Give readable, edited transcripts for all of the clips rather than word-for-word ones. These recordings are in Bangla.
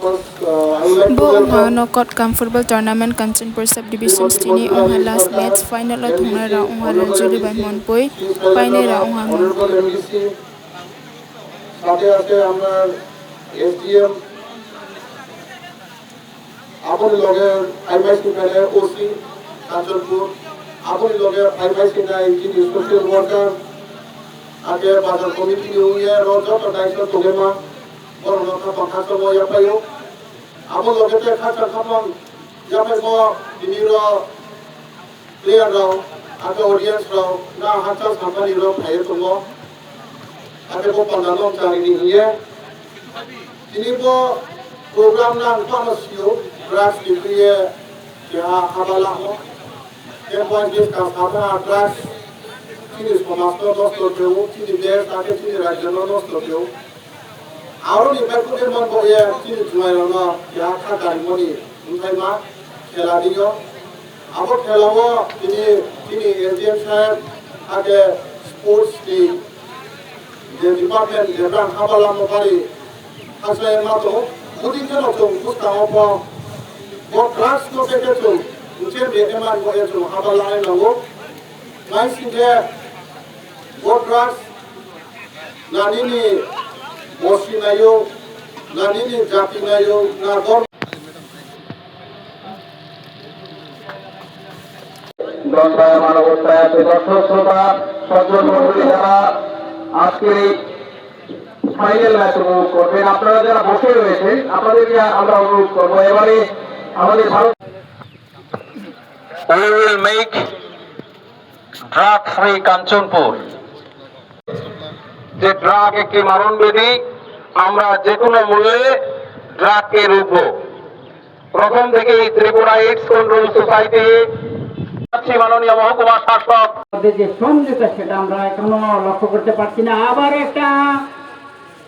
Bo ongha knockout kam football tournament Kanchanpur subdivision stini ongha last match final o thungnai ra ongha ranjuli bai monpui painai ra ongha সাথে আছে আমরা এসডিএম আপনি লগে আইমাইসি প্যানে ওসি কাঞ্চনপুর আপনি লগে আইমাইসি না যিনি সোশ্যাল ওয়ার্কার আগে বাজার কমিটি নিয়ে রজত দায়িত্ব তোলেমা করোনা পাখা সময় পাইও আপনি লগে তে খাতা খাপন যাবে মো দিনির প্লেয়ার রাও আগে অডিয়েন্স রাও না হাতা সামনে রাও ফাইয়ে তোমো আগে বো পান্ডালন চারিনি হিয়ে তিনি বো program nang pamasio ras dikriye ya habala ho yang point dis ka sama ras ini samasto dosto teu ini der take ini rajano dosto teu aro ni beku der man boye ini jumai na ya kha dari moni unthai ma khela diyo abo khelawo ini SDM sahab age sports team je department je habala mo pari asle ma to Mudi kan otong gusta opo bo class no kete to uche be eman bo eto abala ai lawo nice ide bo class nanini mosi nayo nanini jati nayo na dor দণ্ডায় মানবতায় দর্শক শ্রোতা সজ্জন মন্ডলী যারা আজকের ফাইনাল ম্যাচ উপভোগ করবেন আপনারা যারা বসে রয়েছেন আপনাদেরকে আমরা অনুরোধ করবো এবারে আমাদের Bharat We will make drug free Kanchanpur যে ড্রাগ একটি মারণব্যাধি আমরা যে কোনো মূল্যে ড্রাগকে রুখবো প্রথম থেকেই ত্রিপুরা এইডস কন্ট্রোল সোসাইটি মাননীয় মহকুমা শাসক যে সংযুক্ত সেটা আমরা এখনো লক্ষ্য করতে পারছি না আবার একটা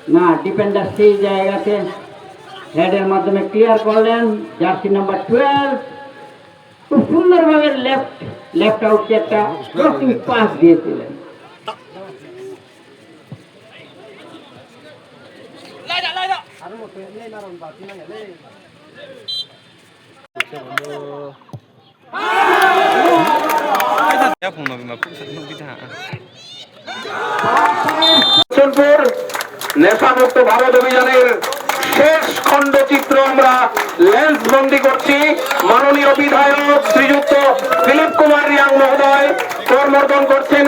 না ডিফেন্ডার সেই জায়গাতে হেডের মাধ্যমে ক্লিয়ার করলেন জার্সি নাম্বার 12 খুব সুন্দরভাবে লেফট আউটকে একটা ক্রসিং পাস দিয়েছিলেন কাঞ্চনপুর নেশামুক্ত ভারত অভিযানের শেষ খণ্ডচিত্র আমরা লেন্স বন্দি করছি মাননীয় বিধায়ক শ্রীযুক্ত দিলীপ কুমার রিয়াং মহোদয় কর্মর্দন করছেন